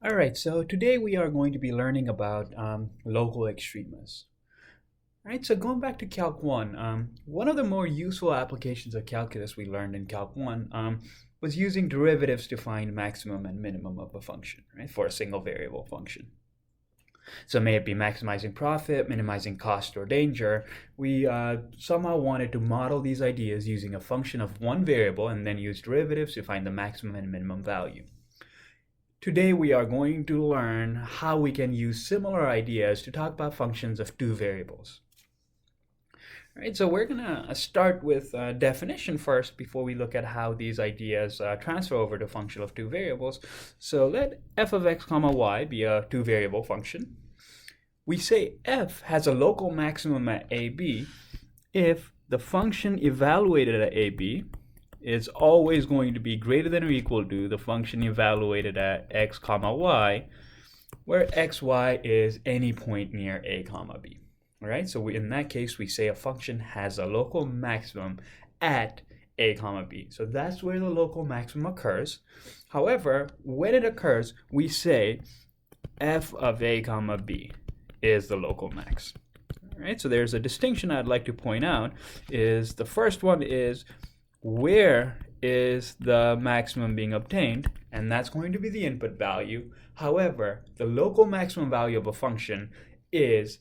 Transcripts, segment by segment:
All right, so today we are going to be learning about local extremas. All right, so going back to Calc 1, one of the more useful applications of calculus we learned in Calc 1 was using derivatives to find maximum and minimum of a function, right, for a single variable function. So may it be maximizing profit, minimizing cost or danger, we somehow wanted to model these ideas using a function of one variable and then use derivatives to find the maximum and minimum value. Today we are going to learn how we can use similar ideas to talk about functions of two variables. All right, so we're going to start with a definition first before we look at how these ideas transfer over to function of two variables. So let f of x comma y be a two variable function. We say f has a local maximum at ab if the function evaluated at ab is always going to be greater than or equal to the function evaluated at x comma y, where xy is any point near a comma b. All right, so in that case, we say a function has a local maximum at a comma b. So that's where the local maximum occurs. However, when it occurs, we say f of a comma b is the local max. All right, so there's a distinction I'd like to point out. Is the first one is where is the maximum being obtained, and that's going to be the input value. However, the local maximum value of a function is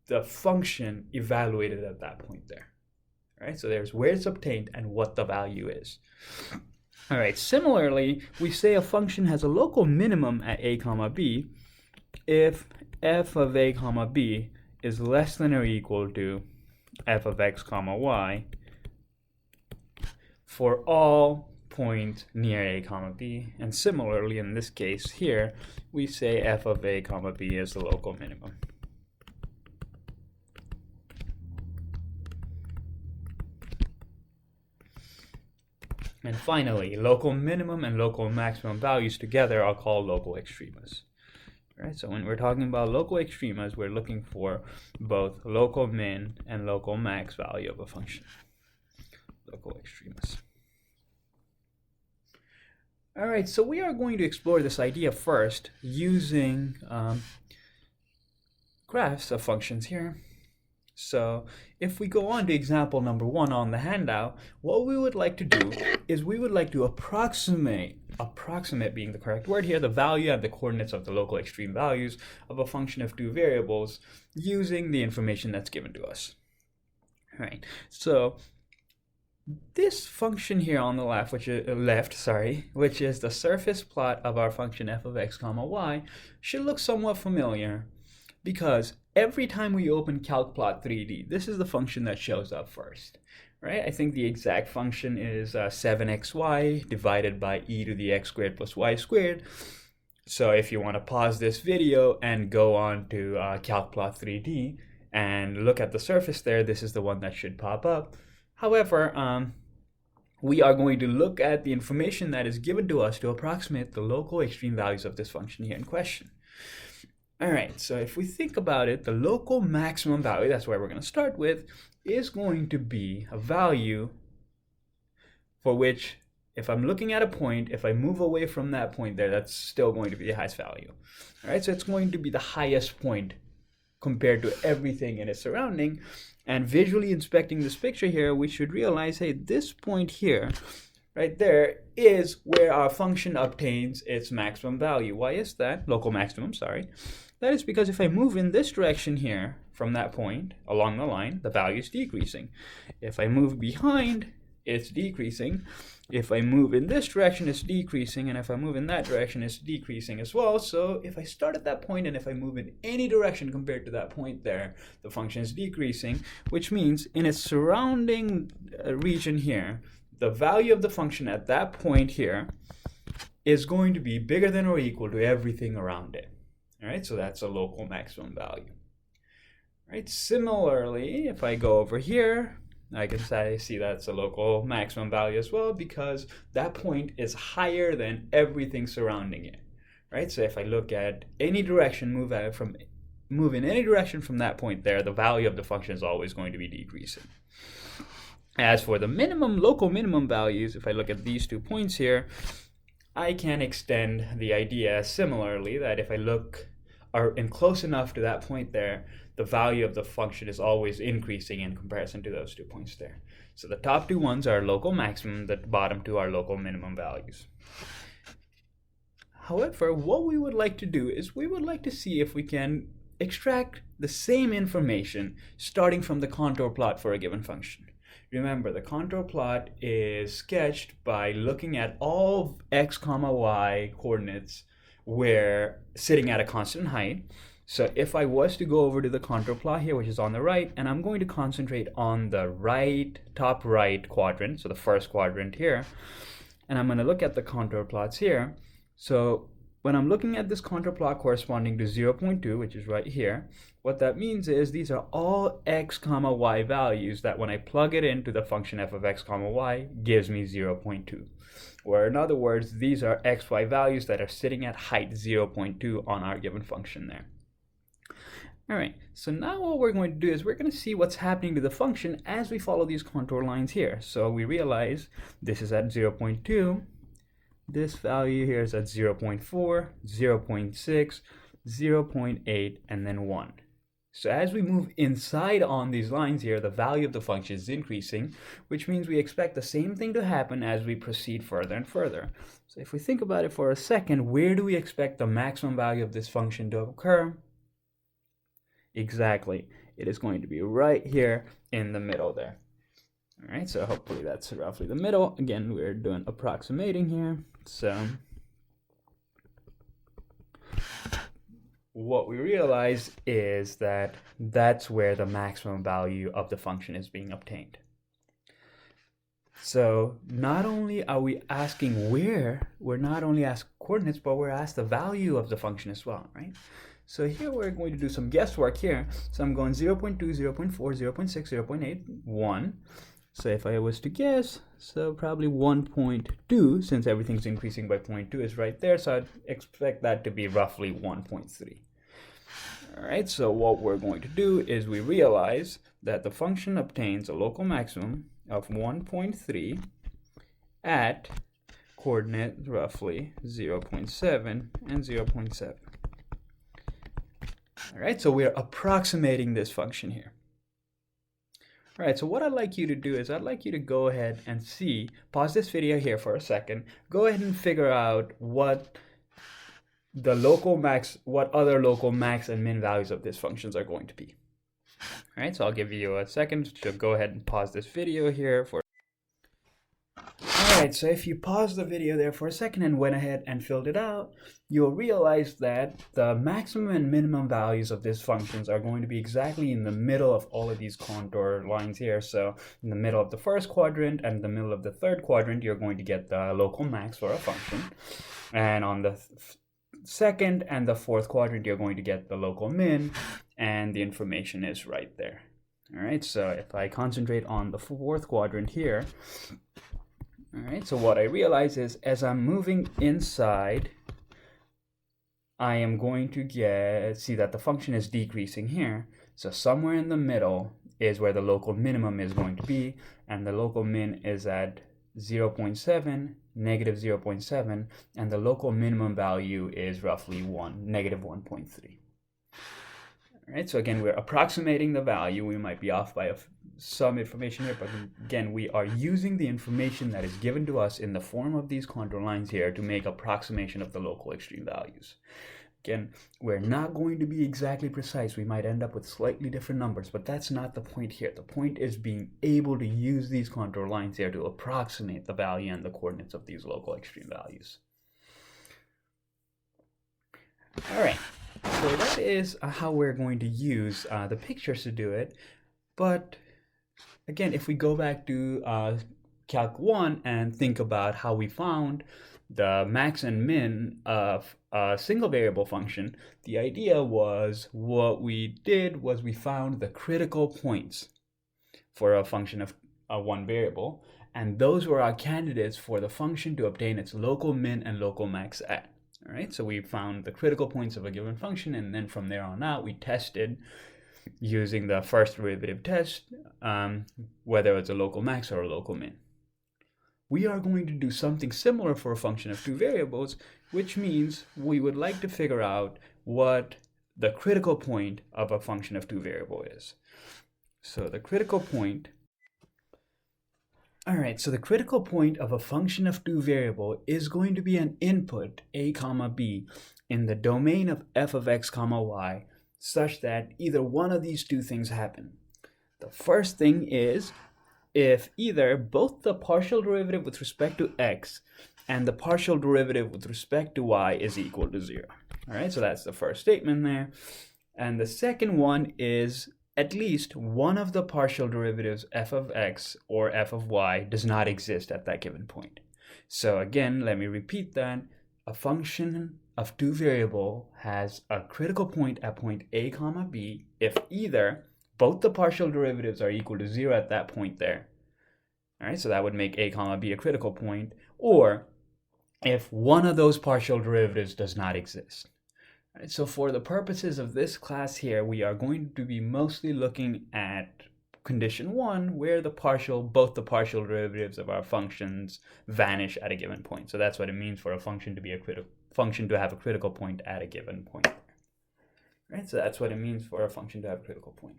the function evaluated at that point there. All right, so there's where it's obtained and what the value is. All right, similarly, we say a function has a local minimum at a comma b if f of a comma b is less than or equal to f of x comma y for all points near a comma b, and similarly in this case here we say f of a comma b is the local minimum. And finally, local minimum and local maximum values together are called local extremas. Right, so when we're talking about local extremas, we're looking for both local min and local max value of a function. Local extremas. All right, so we are going to explore this idea first using graphs of functions here. So if we go on to example number 1 on the handout, what we would like to do is we would like to approximate being the correct word here, the value and the coordinates of the local extreme values of a function of two variables using the information that's given to us. All right, so this function here on the left, which is the surface plot of our function f of x comma y, should look somewhat familiar because every time we open calcplot 3D, this is the function that shows up first, right? I think the exact function is 7xy divided by e to the x squared plus y squared. So if you want to pause this video and go on to calcplot 3D and look at the surface there, this is the one that should pop up. However, we are going to look at the information that is given to us to approximate the local extreme values of this function here in question. All right, so if we think about it, the local maximum value, that's where we're going to start with, is going to be a value for which, if I'm looking at a point, if I move away from that point there, that's still going to be the highest value. All right, so it's going to be the highest point compared to everything in its surrounding. And visually inspecting this picture here, we should realize, hey, this point here, right there, is where our function obtains its maximum value. Why is that? Local maximum, sorry. That is because if I move in this direction here from that point along the line, the value is decreasing. If I move behind, it's decreasing. If I move in this direction, it's decreasing. And if I move in that direction, it's decreasing as well. So if I start at that point and if I move in any direction compared to that point there, the function is decreasing, which means in its surrounding region here, the value of the function at that point here is going to be bigger than or equal to everything around it. All right, so that's a local maximum value. All right, similarly, if I go over here, I can see that's a local maximum value as well because that point is higher than everything surrounding it. Right, so if I look at any direction, move in any direction from that point there, the value of the function is always going to be decreasing. As for the local minimum values, if I look at these 2 points here, I can extend the idea similarly that if I look are in close enough to that point there, the value of the function is always increasing in comparison to those 2 points there. So the top 2 ones are local maximum, the bottom 2 are local minimum values. However, what we would like to do is we would like to see if we can extract the same information starting from the contour plot for a given function. Remember, the contour plot is sketched by looking at all x comma y coordinates where sitting at a constant height. So if I was to go over to the contour plot here, which is on the right, and I'm going to concentrate on the right, top right quadrant, so the first quadrant here, and I'm going to look at the contour plots here. So when I'm looking at this contour plot corresponding to 0.2, which is right here, what that means is these are all x comma y values that when I plug it into the function f of x comma y gives me 0.2. Or in other words, these are xy values that are sitting at height 0.2 on our given function there. All right, so now what we're going to do is we're going to see what's happening to the function as we follow these contour lines here. So we realize this is at 0.2, this value here is at 0.4, 0.6, 0.8, and then 1. So as we move inside on these lines here, the value of the function is increasing, which means we expect the same thing to happen as we proceed further and further. So if we think about it for a second, where do we expect the maximum value of this function to occur? Exactly. It is going to be right here in the middle there. All right, so hopefully that's roughly the middle. Again, we're doing approximating here. So what we realize is that that's where the maximum value of the function is being obtained. So not only are we asking where, we're not only asked coordinates, but we're asked the value of the function as well, right? So here we're going to do some guesswork here. So I'm going 0.2, 0.4, 0.6, 0.8, 1. So if I was to guess, so probably 1.2, since everything's increasing by 0.2 is right there, so I'd expect that to be roughly 1.3. All right, so what we're going to do is we realize that the function obtains a local maximum of 1.3 at coordinate roughly 0.7 and 0.7. All right, so we're approximating this function here. All right, so what I'd like you to do is I'd like you to go ahead and see, pause this video here for a second, go ahead and figure out what the local max, what other local max and min values of these functions are going to be. All right, so I'll give you a second to go ahead and pause this video here for. All right, so if you pause the video there for a second and went ahead and filled it out, you'll realize that the maximum and minimum values of these functions are going to be exactly in the middle of all of these contour lines here. So in the middle of the first quadrant and the middle of the third quadrant, you're going to get the local max for a function. And on the second and the fourth quadrant, you're going to get the local min, and the information is right there. All right, so if I concentrate on the fourth quadrant here, all right, so what I realize is as I'm moving inside, I am going to see that the function is decreasing here. So somewhere in the middle is where the local minimum is going to be, and the local min is at 0.7, negative 0.7, and the local minimum value is roughly 1, negative 1.3. All right, so again, we're approximating the value. We might be off by some information here, but again, we are using the information that is given to us in the form of these contour lines here to make approximation of the local extreme values. Again, we're not going to be exactly precise. We might end up with slightly different numbers, but that's not the point here. The point is being able to use these contour lines here to approximate the value and the coordinates of these local extreme values. All right, so that is how we're going to use the pictures to do it. But again, if we go back to Calc 1 and think about how we found the max and min of a single variable function, the idea was what we did was we found the critical points for a function of one variable, and those were our candidates for the function to obtain its local min and local max at. All right, so we found the critical points of a given function, and then from there on out, we tested using the first derivative test whether it's a local max or a local min. we are going to do something similar for a function of two variables, which means we would like to figure out what the critical point of a function of two variable is. So the critical point, all right, so the critical point of a function of two variable is going to be an input, a comma b, in the domain of f of x comma y, such that either one of these two things happen. The first thing is if either both the partial derivative with respect to x and the partial derivative with respect to y is equal to 0. All right, so that's the first statement there. And the second one is at least one of the partial derivatives f of x or f of y does not exist at that given point. So again, let me repeat that. A function of two variable has a critical point at point a comma b if either both the partial derivatives are equal to 0 at that point there. All right, so that would make a comma b a critical point, or if one of those partial derivatives does not exist. All right, so for the purposes of this class here, we are going to be mostly looking at condition 1, where both the partial derivatives of our functions vanish at a given point. So that's what it means for a function to be to have a critical point at a given point. All right, so that's what it means for a function to have a critical point.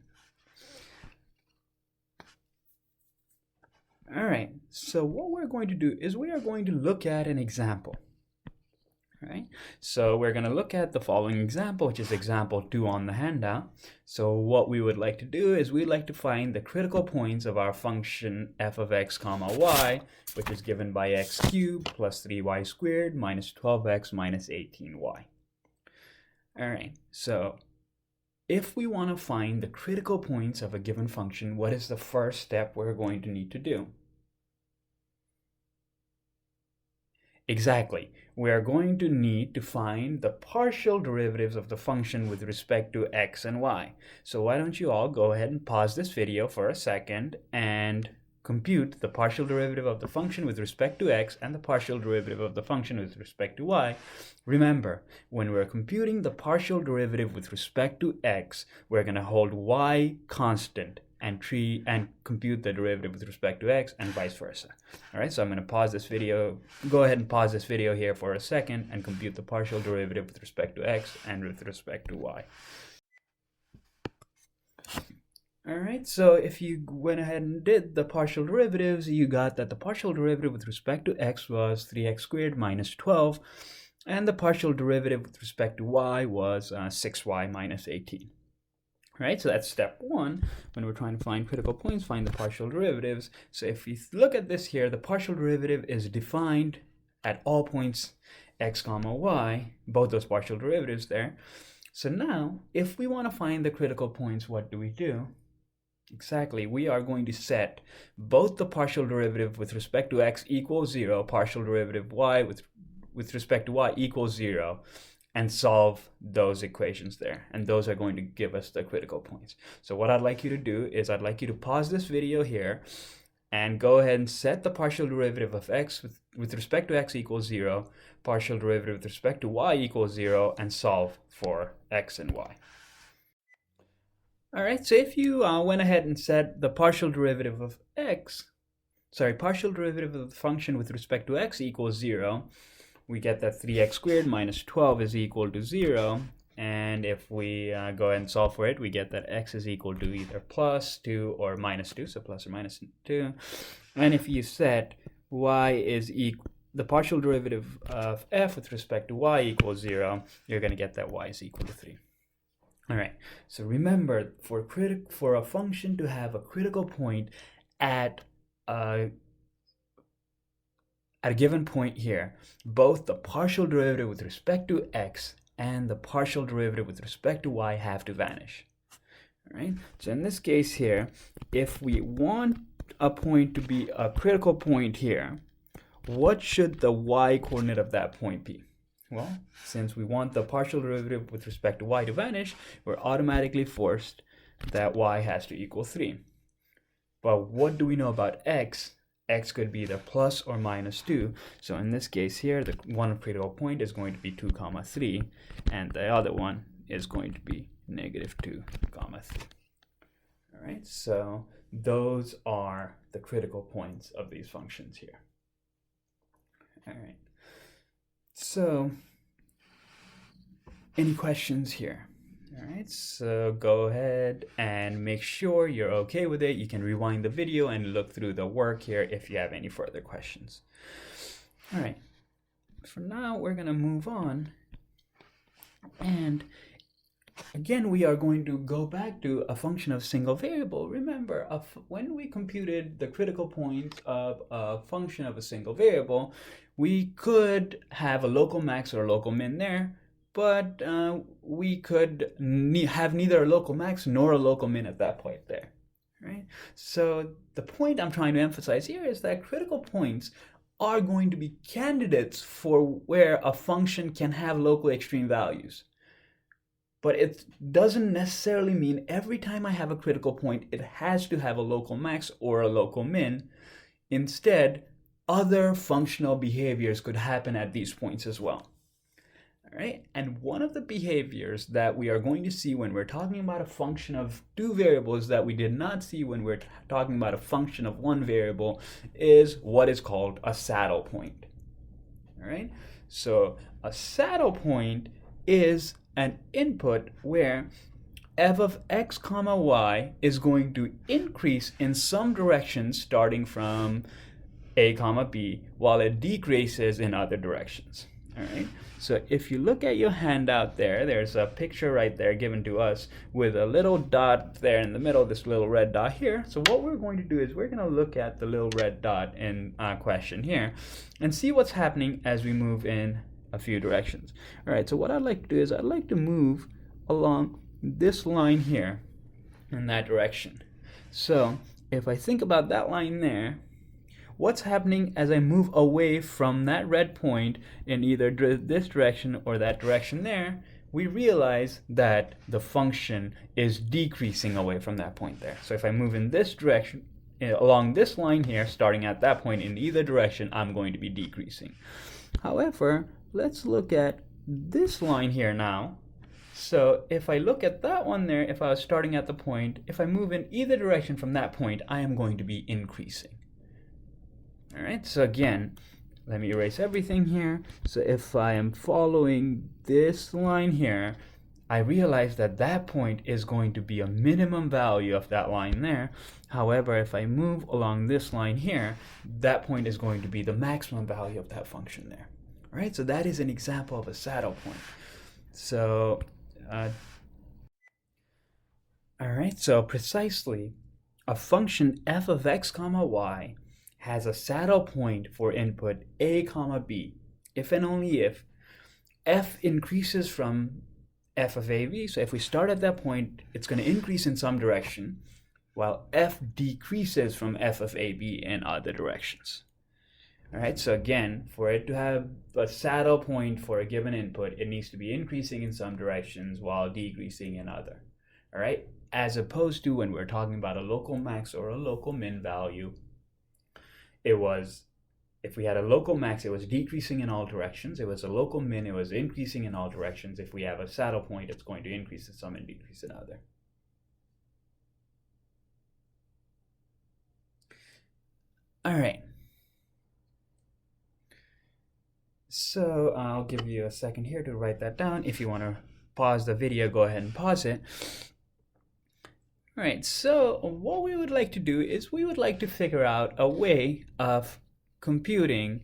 All right, so what we're going to do is we are going to look at an example. All right, so we're going to look at the following example, which is example 2 on the handout. So what we would like to do is we'd like to find the critical points of our function f of x comma y, which is given by x cubed plus 3y squared minus 12x minus 18y. All right, so if we want to find the critical points of a given function, what is the first step we're going to need to do? Exactly. We are going to need to find the partial derivatives of the function with respect to x and y. So why don't you all go ahead and pause this video for a second and compute the partial derivative of the function with respect to x and the partial derivative of the function with respect to y. Remember, when we're computing the partial derivative with respect to x, we're going to hold y constant and compute the derivative with respect to x and vice versa. All right, so I'm going to pause this video. Go ahead and pause this video here for a second and compute the partial derivative with respect to x and with respect to y. All right, so if you went ahead and did the partial derivatives, you got that the partial derivative with respect to x was 3x squared minus 12, and the partial derivative with respect to y was 6y minus 18. Right, so that's step 1 when we're trying to find critical points, find the partial derivatives. So if you look at this here, the partial derivative is defined at all points x comma y, both those partial derivatives there. So now, if we want to find the critical points, what do we do? Exactly, we are going to set both the partial derivative with respect to x equals 0, partial derivative y with respect to y equals 0, and solve those equations there. And those are going to give us the critical points. So what I'd like you to do is I'd like you to pause this video here and go ahead and set the partial derivative of x with respect to x equals 0, partial derivative with respect to y equals 0, and solve for x and y. All right, so if you went ahead and set the partial derivative of partial derivative of the function with respect to x equals 0, we get that 3x squared minus 12 is equal to 0. And if we go ahead and solve for it, we get that x is equal to either plus 2 or minus 2, so plus or minus 2. And if you set y is the partial derivative of f with respect to y equals 0, you're going to get that y is equal to 3. All right, so remember, for a function to have a critical point at a given point here, both the partial derivative with respect to x and the partial derivative with respect to y have to vanish. All right, so in this case here, if we want a point to be a critical point here, what should the y coordinate of that point be? Well, since we want the partial derivative with respect to y to vanish, we're automatically forced that y has to equal 3. But what do we know about x? X could be either plus or minus 2. So in this case here, the one critical point is going to be 2, 3, and the other one is going to be negative 2, 3. All right, so those are the critical points of these functions here. All right. So, any questions here? All right, so go ahead and make sure you're okay with it. You can rewind the video and look through the work here if you have any further questions. All right, for now, we're going to move on. And again, we are going to go back to a function of single variable. Remember, when we computed the critical point of a function of a single variable, we could have a local max or a local min there, but we could have neither a local max nor a local min at that point there, right? So the point I'm trying to emphasize here is that critical points are going to be candidates for where a function can have local extreme values. But it doesn't necessarily mean every time I have a critical point, it has to have a local max or a local min. Instead, other functional behaviors could happen at these points as well. All right, and one of the behaviors that we are going to see when we're talking about a function of two variables that we did not see when we're talking about a function of one variable is what is called a saddle point. All right, so a saddle point is an input where f of x comma y is going to increase in some direction starting from a comma b while it decreases in other directions. All right, so if you look at your handout there, there's a picture right there given to us with a little dot there in the middle, this little red dot here. So what we're going to do is we're going to look at the little red dot in question here and see what's happening as we move in a few directions. All right, so what I'd like to do is I'd like to move along this line here in that direction. So if I think about that line there, what's happening as I move away from that red point in either this direction or that direction there, we realize that the function is decreasing away from that point there. So if I move in this direction, along this line here, starting at that point in either direction, I'm going to be decreasing. However, let's look at this line here now. So if I look at that one there, if I was starting at the point, if I move in either direction from that point, I am going to be increasing. All right, so again, let me erase everything here. So if I am following this line here, I realize that that point is going to be a minimum value of that line there. However, if I move along this line here, that point is going to be the maximum value of that function there. All right, so that is an example of a saddle point. So, all right, so precisely, a function f of x comma y has a saddle point for input a comma b if and only if f increases from f of ab. So if we start at that point, it's going to increase in some direction, while f decreases from f of ab in other directions. All right, so again, for it to have a saddle point for a given input, it needs to be increasing in some directions while decreasing in other. All right, as opposed to when we're talking about a local max or a local min value, if we had a local max, it was decreasing in all directions. It was a local min, it was increasing in all directions. If we have a saddle point, it's going to increase in some and decrease in other. All right. So I'll give you a second here to write that down. If you want to pause the video, go ahead and pause it. All right, so what we would like to do is we would like to figure out a way of computing,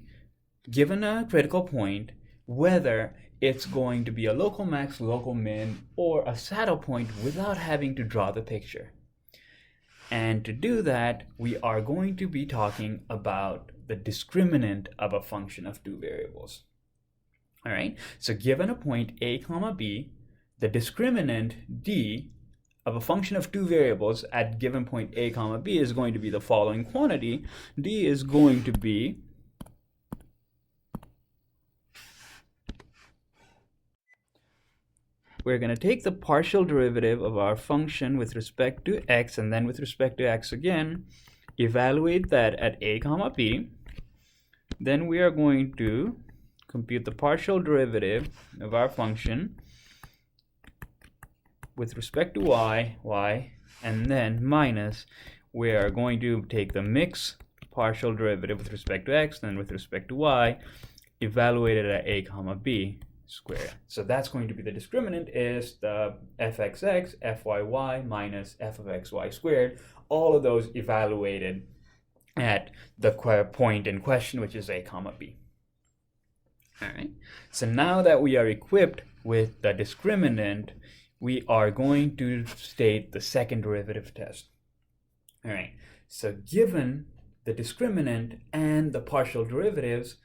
given a critical point, whether it's going to be a local max, local min, or a saddle point without having to draw the picture. And to do that, we are going to be talking about the discriminant of a function of two variables. All right, so given a point a comma b, the discriminant d of a function of two variables at given point a comma b is going to be the following quantity. D is going to be we're going to take the partial derivative of our function with respect to x and then with respect to x again, evaluate that at a comma b. Then we are going to compute the partial derivative of our function with respect to y, and then minus, we are going to take the mixed partial derivative with respect to x, then with respect to y, evaluated at a comma b squared. So that's going to be the discriminant is the fxx, fyy minus f of xy squared. All of those evaluated at the point in question, which is a comma b. All right. So now that we are equipped with the discriminant, we are going to state the second derivative test. All right. So given the discriminant and the partial derivatives,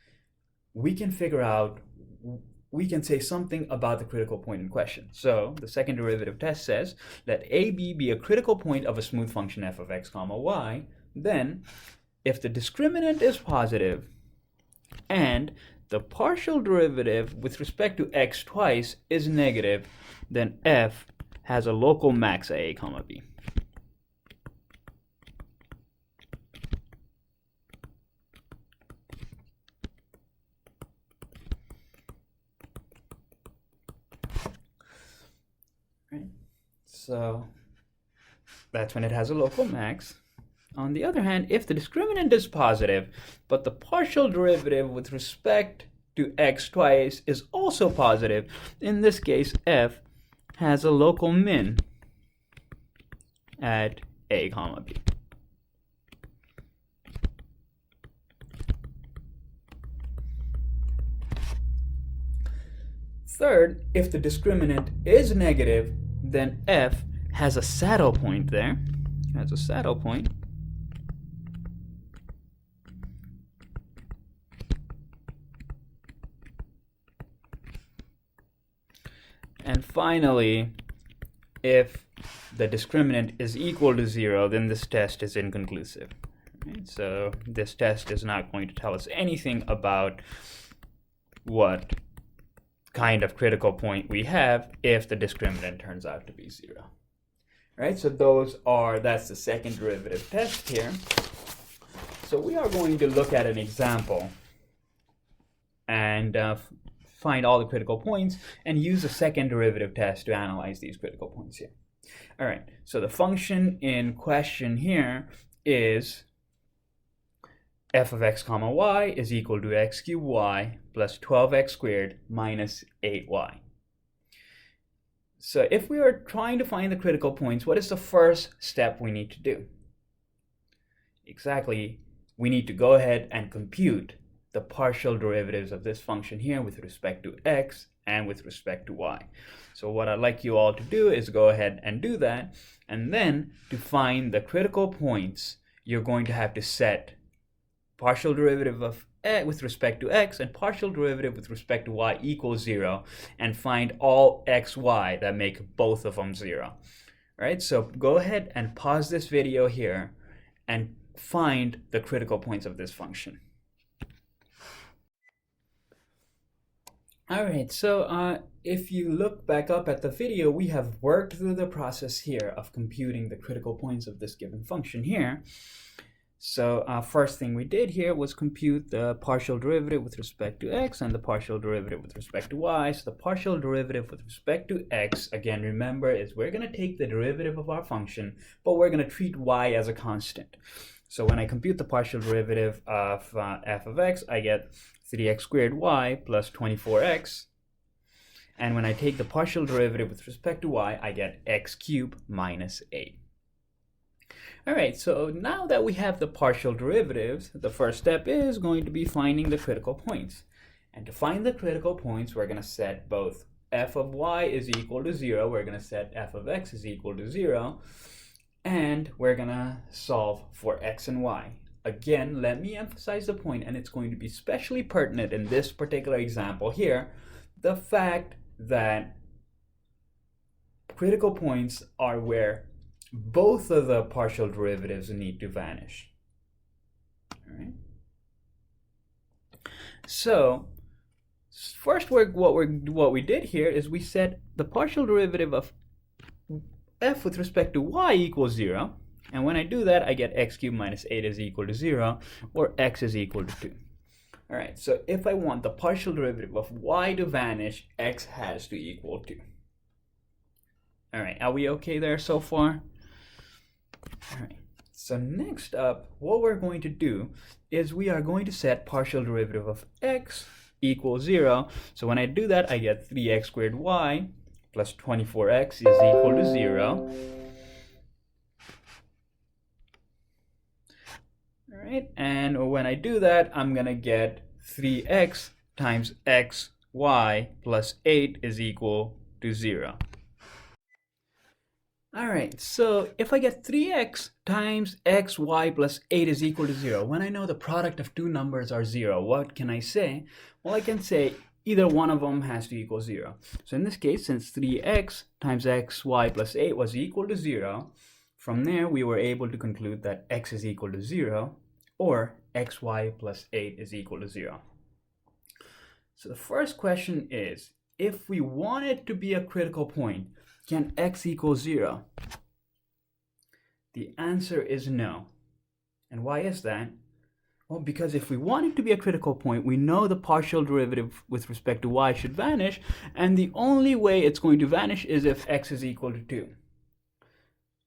we can figure out, we can say something about the critical point in question. So the second derivative test says, let AB be a critical point of a smooth function f of x comma y. Then, if the discriminant is positive and the partial derivative with respect to x twice is negative, then f has a local max at a comma b. Right. So that's when it has a local max. On the other hand, if the discriminant is positive, but the partial derivative with respect to x twice is also positive, in this case, f has a local min at a comma b. Third, if the discriminant is negative, then f has a saddle point there, has a saddle point. And finally, if the discriminant is equal to 0, then this test is inconclusive. Right? So this test is not going to tell us anything about what kind of critical point we have if the discriminant turns out to be 0. Right? So that's the second derivative test here. So we are going to look at an example and find all the critical points and use the second derivative test to analyze these critical points here. All right, so the function in question here is f of x comma y is equal to x cubed y plus 12x squared minus 8y. So if we are trying to find the critical points, what is the first step we need to do? Exactly, we need to go ahead and compute the partial derivatives of this function here with respect to x and with respect to y. So what I'd like you all to do is go ahead and do that, and then to find the critical points, you're going to have to set partial derivative of x with respect to x and partial derivative with respect to y equals 0, and find all x, y that make both of them 0. All right, so go ahead and pause this video here and find the critical points of this function. All right, so if you look back up at the video, we have worked through the process here of computing the critical points of this given function here. So first thing we did here was compute the partial derivative with respect to x and the partial derivative with respect to y. So the partial derivative with respect to x, again, remember, is we're going to take the derivative of our function, but we're going to treat y as a constant. So when I compute the partial derivative of f of x, I get 3x squared y plus 24x. And when I take the partial derivative with respect to y, I get x cubed minus 8. All right, so now that we have the partial derivatives, the first step is going to be finding the critical points. And to find the critical points, we're going to set both f of y is equal to 0, we're going to set f of x is equal to 0, and we're going to solve for x and y. Again, let me emphasize the point, and it's going to be especially pertinent in this particular example here, the fact that critical points are where both of the partial derivatives need to vanish. All right. So first, what we did here is we set the partial derivative of f with respect to y equals 0. And when I do that, I get x cubed minus 8 is equal to 0, or x is equal to 2. All right, so if I want the partial derivative of y to vanish, x has to equal 2. All right, are we okay there so far? All right, so next up, what we're going to do is we are going to set partial derivative of x equals 0. So when I do that, I get 3x squared y plus 24x is equal to 0. All right, and when I do that, I'm going to get 3x times xy plus 8 is equal to 0. All right, so if I get 3x times xy plus 8 is equal to 0, when I know the product of two numbers are 0, what can I say? Well, I can say either one of them has to equal 0. So in this case, since 3x times xy plus 8 was equal to 0, from there we were able to conclude that x is equal to 0 or xy plus 8 is equal to 0. So the first question is, if we want it to be a critical point, can x equal 0? The answer is no. And why is that? Well, because if we want it to be a critical point, we know the partial derivative with respect to y should vanish, and the only way it's going to vanish is if x is equal to 2.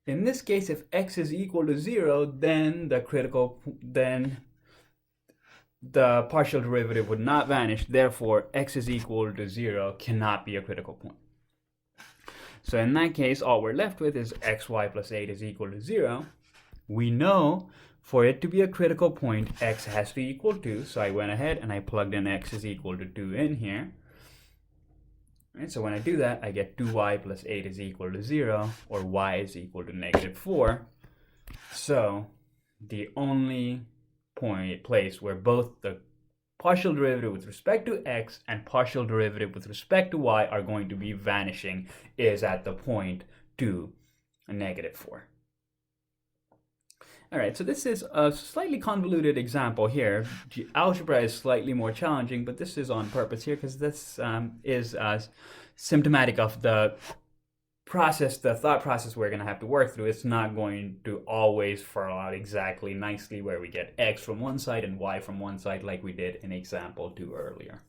In this case, if x is equal to 0, then the partial derivative would not vanish. Therefore, x is equal to 0 cannot be a critical point. So in that case, all we're left with is xy plus 8 is equal to 0. We know for it to be a critical point, x has to equal 2. So I went ahead and I plugged in x is equal to 2 in here. Right, so when I do that, I get 2y plus 8 is equal to 0, or y is equal to negative 4. So the only place where both the partial derivative with respect to x and partial derivative with respect to y are going to be vanishing is at the point 2 and negative 4. All right, so this is a slightly convoluted example here. Algebra is slightly more challenging, but this is on purpose here because this is symptomatic of the thought process we're going to have to work through. It's not going to always fall out exactly nicely where we get x from one side and y from one side like we did in example 2 earlier.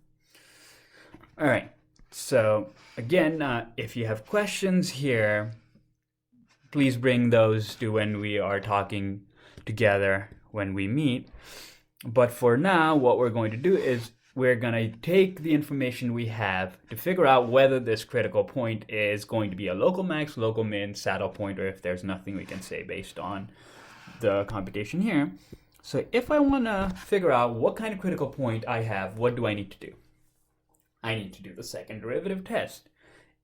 All right, so again, if you have questions here, please bring those to when we are talking together when we meet. But for now, what we're going to do is we're going to take the information we have to figure out whether this critical point is going to be a local max, local min, saddle point, or if there's nothing we can say based on the computation here. So if I want to figure out what kind of critical point I have, what do I need to do? I need to do the second derivative test.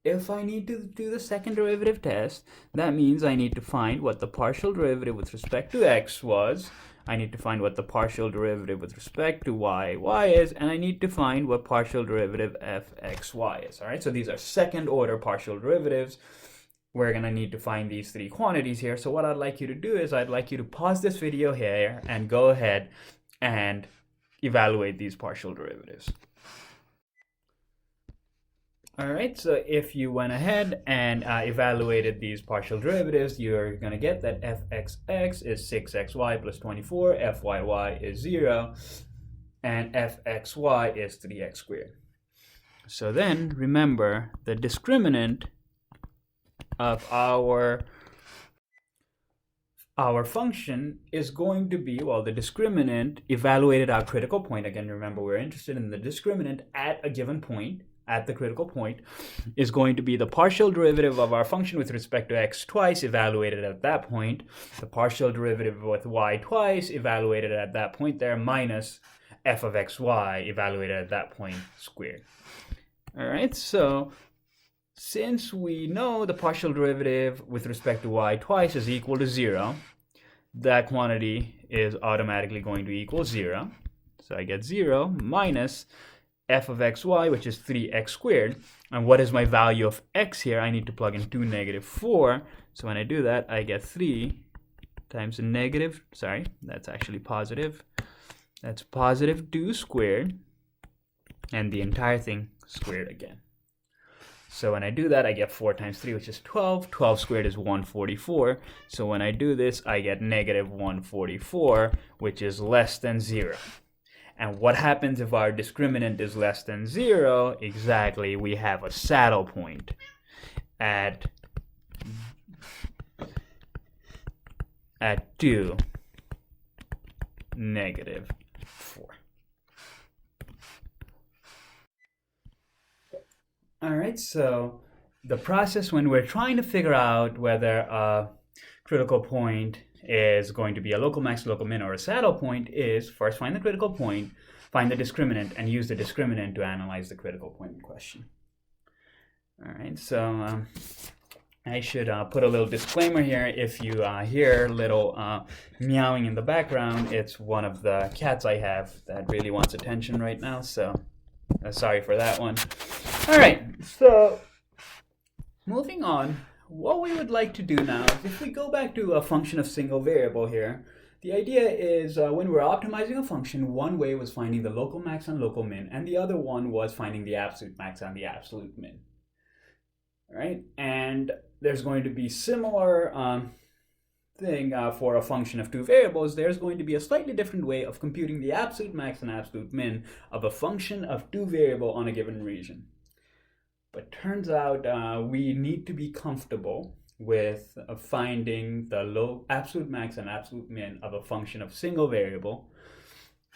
If I need to do the second derivative test, that means I need to find what the partial derivative with respect to x was, I need to find what the partial derivative with respect to y is, and I need to find what partial derivative fxy is. All right, so these are second order partial derivatives. We're going to need to find these three quantities here. So what I'd like you to do is I'd like you to pause this video here and go ahead and evaluate these partial derivatives. All right, so if you went ahead and evaluated these partial derivatives, you're going to get that fxx is 6xy plus 24, fyy is 0, and fxy is 3x squared. So then remember the discriminant of our function is going to be, well, the discriminant evaluated our critical point. Again, remember we're interested in the discriminant at a given point. At the critical point is going to be the partial derivative of our function with respect to x twice evaluated at that point, the partial derivative with y twice evaluated at that point there, minus f of xy evaluated at that point squared. All right, so since we know the partial derivative with respect to y twice is equal to 0, that quantity is automatically going to equal 0. So I get 0 minus f of xy, which is 3x squared. And what is my value of x here? I need to plug in 2, negative 4. So when I do that, I get 3 times a negative, sorry, that's actually positive. That's positive 2 squared, and the entire thing squared again. So when I do that, I get 4 times 3, which is 12. 12 squared is 144. So when I do this, I get negative 144, which is less than 0. And what happens if our discriminant is less than 0? Exactly, we have a saddle point at 2, negative 4. All right, so the process when we're trying to figure out whether a critical point is going to be a local max, local min, or a saddle point is first find the critical point, find the discriminant, and use the discriminant to analyze the critical point in question. All right, so I should put a little disclaimer here. If you hear little meowing in the background, it's one of the cats I have that really wants attention right now, so sorry for that one. All right, so moving on, what we would like to do now is if we go back to a function of single variable here, the idea is when we're optimizing a function, one way was finding the local max and local min, and the other one was finding the absolute max and the absolute min. All right, and there's going to be similar thing for a function of two variables. There's going to be a slightly different way of computing the absolute max and absolute min of a function of two variable on a given region. But turns out we need to be comfortable with finding the absolute max and absolute min of a function of single variable.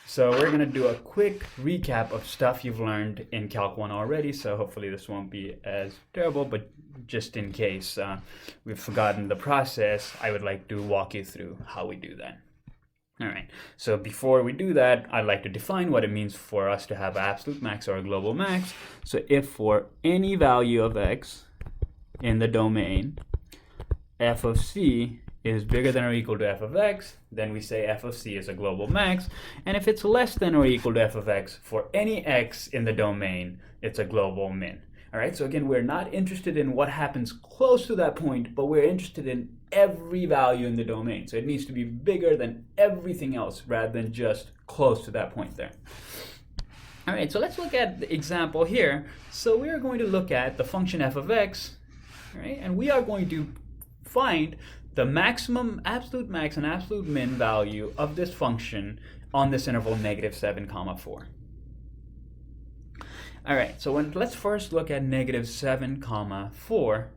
So we're going to do a quick recap of stuff you've learned in Calc 1 already, so hopefully this won't be as terrible, but just in case we've forgotten the process, I would like to walk you through how we do that. All right, so before we do that, I'd like to define what it means for us to have an absolute max or a global max. So if for any value of x in the domain, f of c is bigger than or equal to f of x, then we say f of c is a global max. And if it's less than or equal to f of x for any x in the domain, it's a global min. All right, so again, we're not interested in what happens close to that point, but we're interested in every value in the domain. So it needs to be bigger than everything else rather than just close to that point there. All right, so let's look at the example here. So we are going to look at the function f of x, right? And we are going to find the maximum absolute max and absolute min value of this function on this interval -7, 4. All right, so let's first look at -7, 4.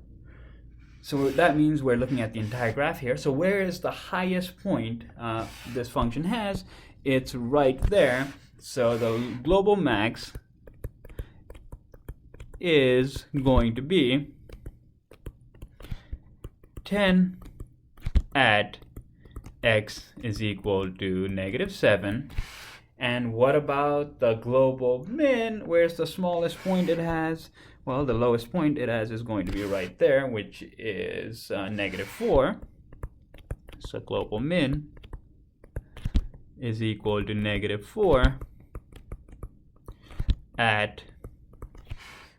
So that means we're looking at the entire graph here. So where is the highest point this function has? It's right there. So the global max is going to be 10 at x is equal to -7. And what about the global min? Where's the smallest point it has? Well, the lowest point it has is going to be right there, which is -4. So global min is equal to -4 at,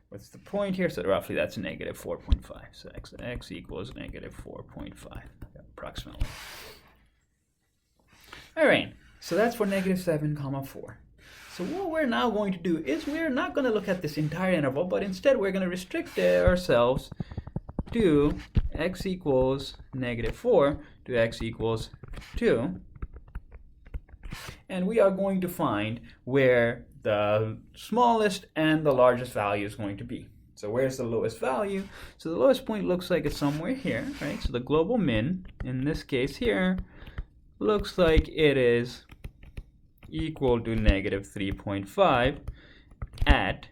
what's the point here? So roughly that's -4.5. So x equals -4.5, approximately. All right, so that's for -7, 4. So what we're now going to do is we're not going to look at this entire interval, but instead we're going to restrict ourselves to x equals -4 to x equals 2. And we are going to find where the smallest and the largest value is going to be. So where's the lowest value? So the lowest point looks like it's somewhere here, right? So the global min, in this case here, looks like it is equal to -3.5 at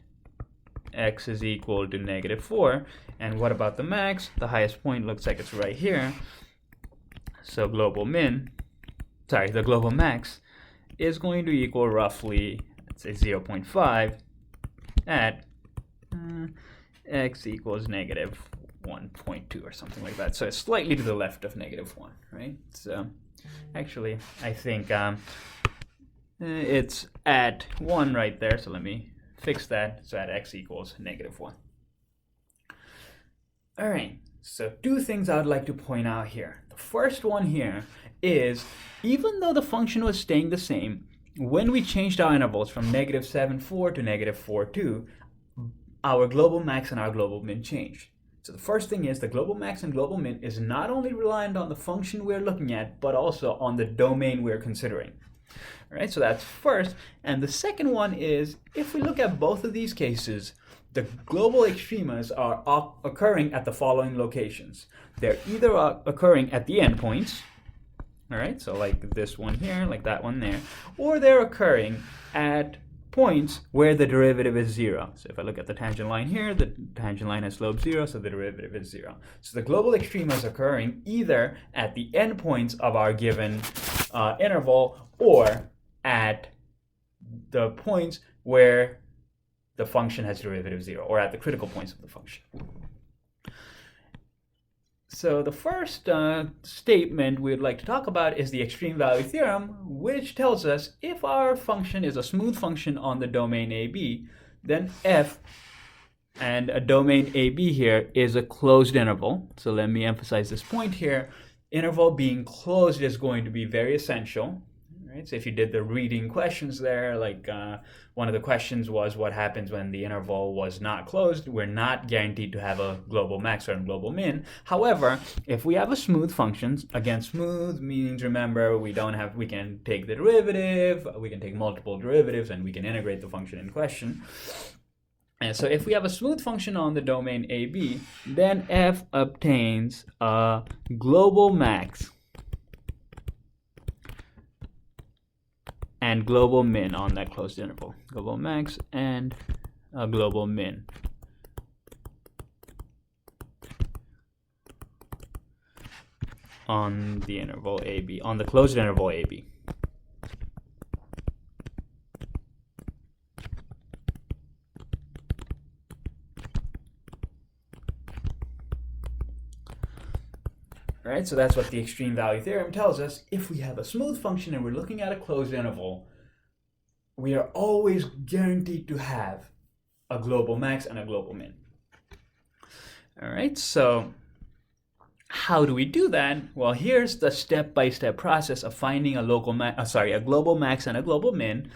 x is equal to -4. And what about the max? The highest point looks like it's right here. So the global max is going to equal roughly, let's say 0.5 at x equals -1.2 or something like that. So it's slightly to the left of -1, right? So actually, I think it's at 1 right there. So let me fix that. So at x equals -1. All right, so two things I would like to point out here. The first one here is, even though the function was staying the same, when we changed our intervals from -7,4 to -4,2, our global max and our global min changed. So the first thing is the global max and global min is not only reliant on the function we're looking at, but also on the domain we're considering. All right, so that's first. And the second one is, if we look at both of these cases, the global extremas are occurring at the following locations. They're either occurring at the endpoints, all right, so like this one here, like that one there, or they're occurring at points where the derivative is 0. So if I look at the tangent line here, the tangent line has slope 0, so the derivative is 0. So the global extrema is occurring either at the endpoints of our given interval or at the points where the function has derivative 0, or at the critical points of the function. So the first statement we'd like to talk about is the extreme value theorem, which tells us if our function is a smooth function on the domain AB, then f and a domain AB here is a closed interval. So let me emphasize this point here. Interval being closed is going to be very essential. Right? So if you did the reading questions there, like one of the questions was what happens when the interval was not closed. We're not guaranteed to have a global max or a global min. However, if we have a smooth function, again, smooth means, remember, we can take the derivative, we can take multiple derivatives, and we can integrate the function in question. And so if we have a smooth function on the domain AB, then f obtains a global max and global min on that closed interval. Global max and a global min. On the interval AB, on the closed interval AB. Right, so that's what the extreme value theorem tells us. If we have a smooth function and we're looking at a closed interval, we are always guaranteed to have a global max and a global min. All right, so how do we do that? Well, here's the step-by-step process of finding a global max and a global min.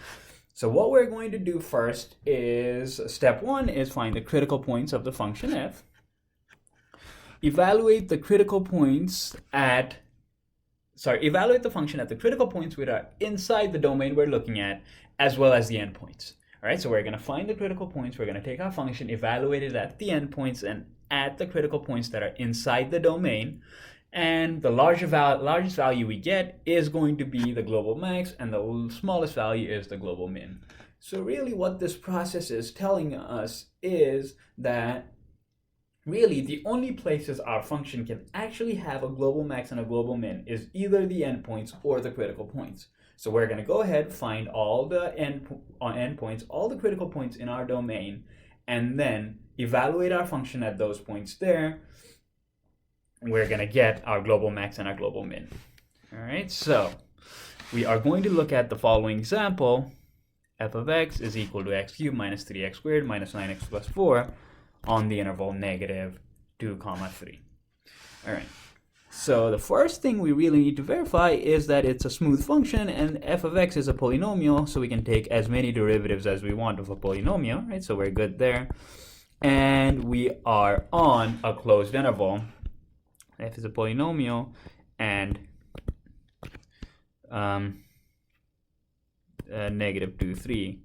So what we're going to do first is, step 1 is find the critical points of the function f. Evaluate the function at the critical points which are inside the domain we're looking at, as well as the endpoints. All right, so we're going to find the critical points. We're going to take our function, evaluate it at the endpoints and at the critical points that are inside the domain. And the largest value we get is going to be the global max, and the smallest value is the global min. So really what this process is telling us is that really, the only places our function can actually have a global max and a global min is either the endpoints or the critical points. So we're going to go ahead, find all the endpoints, all the critical points in our domain, and then evaluate our function at those points there. We're going to get our global max and our global min. All right, so we are going to look at the following example. F of x is equal to x cubed minus 3x squared minus 9x plus 4. On the interval -2, 3. All right. So the first thing we really need to verify is that it's a smooth function, and f of x is a polynomial, so we can take as many derivatives as we want of a polynomial, right? So we're good there. And we are on a closed interval. F is a polynomial, and -2, 3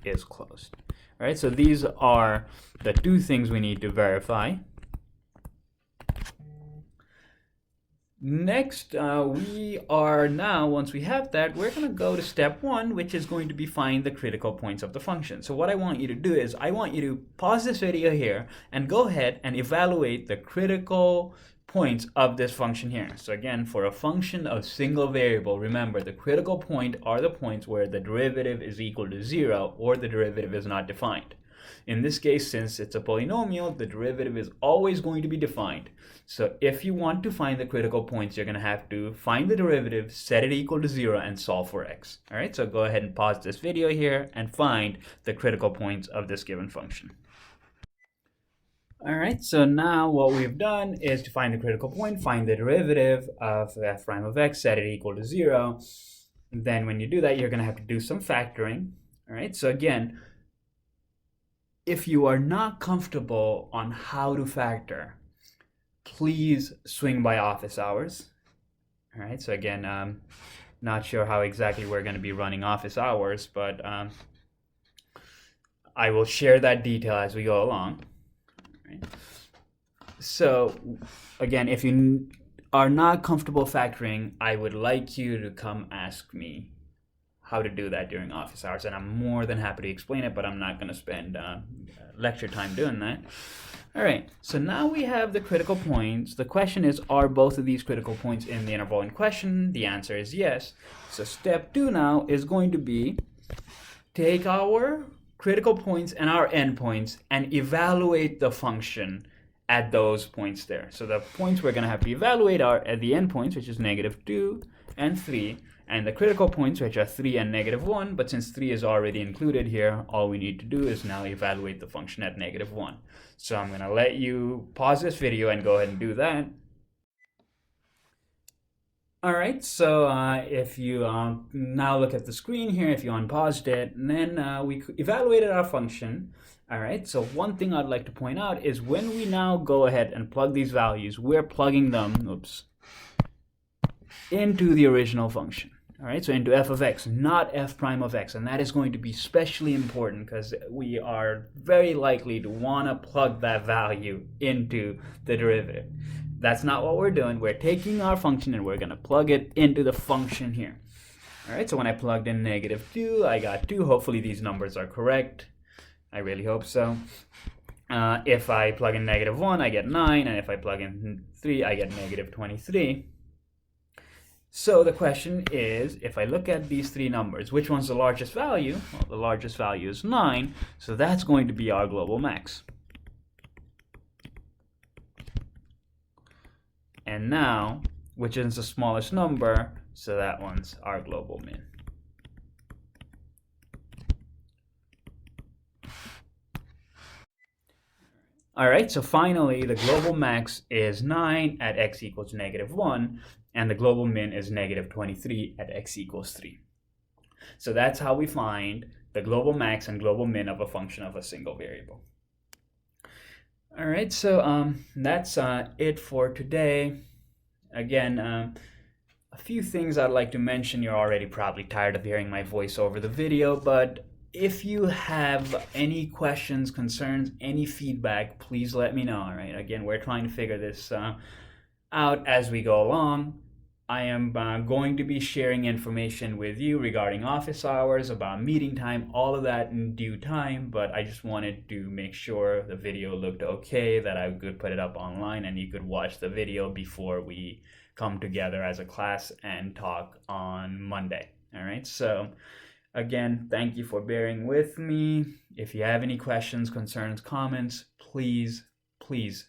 is closed. All right, so these are the two things we need to verify. Next, once we have that, we're going to go to step 1, which is going to be find the critical points of the function. So what I want you to do is I want you to pause this video here and go ahead and evaluate the critical points of this function here. So again, for a function of single variable, remember the critical point are the points where the derivative is equal to 0 or the derivative is not defined. In this case, since it's a polynomial, the derivative is always going to be defined. So if you want to find the critical points, you're going to have to find the derivative, set it equal to 0, and solve for x. All right, so go ahead and pause this video here and find the critical points of this given function. All right, so now what we've done is to find the critical point, find the derivative of f prime of x, set it equal to 0. And then when you do that, you're going to have to do some factoring. All right, so again, if you are not comfortable on how to factor, please swing by office hours. All right, so again, not sure how exactly we're going to be running office hours, but I will share that detail as we go along. Right. So again, if you are not comfortable factoring, I would like you to come ask me how to do that during office hours, and I'm more than happy to explain it, but I'm not going to spend lecture time doing that. All right, so now we have the critical points. The question is, are both of these critical points in the interval in question? The answer is yes. So step 2 now is going to be take our critical points and our endpoints and evaluate the function at those points there. So the points we're going to have to evaluate are at the endpoints, which is -2 and 3, and the critical points, which are 3 and -1, but since 3 is already included here, all we need to do is now evaluate the function at -1. So I'm going to let you pause this video and go ahead and do that. All right, so if you now look at the screen here, if you unpaused it, and then we evaluated our function. All right, so one thing I'd like to point out is when we now go ahead and plug these values, we're plugging them, into the original function. All right, so into f of x, not f prime of x, and that is going to be especially important because we are very likely to want to plug that value into the derivative. That's not what we're doing. We're taking our function and we're going to plug it into the function here. All right, so when I plugged in -2, I got 2. Hopefully these numbers are correct. I really hope so. If I plug in -1, I get 9, and if I plug in 3, I get -23. So the question is, if I look at these 3 numbers, which one's the largest value? Well, the largest value is 9, so that's going to be our global max. And now, which is the smallest number? So that one's our global min. All right, so finally, the global max is 9 at x equals -1, and the global min is -23 at x equals 3. So that's how we find the global max and global min of a function of a single variable. All right, so that's it for today. Again, a few things I'd like to mention. You're already probably tired of hearing my voice over the video, but if you have any questions, concerns, any feedback, please let me know. All right, again, we're trying to figure this out as we go along. I am going to be sharing information with you regarding office hours, about meeting time, all of that in due time, but I just wanted to make sure the video looked okay, that I could put it up online and you could watch the video before we come together as a class and talk on Monday. All right, so again, thank you for bearing with me. If you have any questions, concerns, comments, please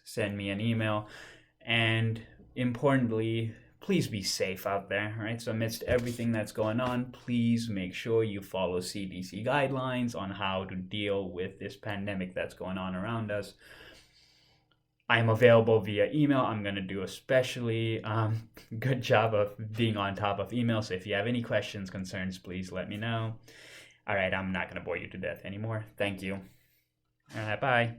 send me an email. And importantly, please be safe out there, right? So amidst everything that's going on, please make sure you follow CDC guidelines on how to deal with this pandemic that's going on around us. I'm available via email. I'm going to do a especially good job of being on top of email. So if you have any questions, concerns, please let me know. All right, I'm not going to bore you to death anymore. Thank you. All right, bye.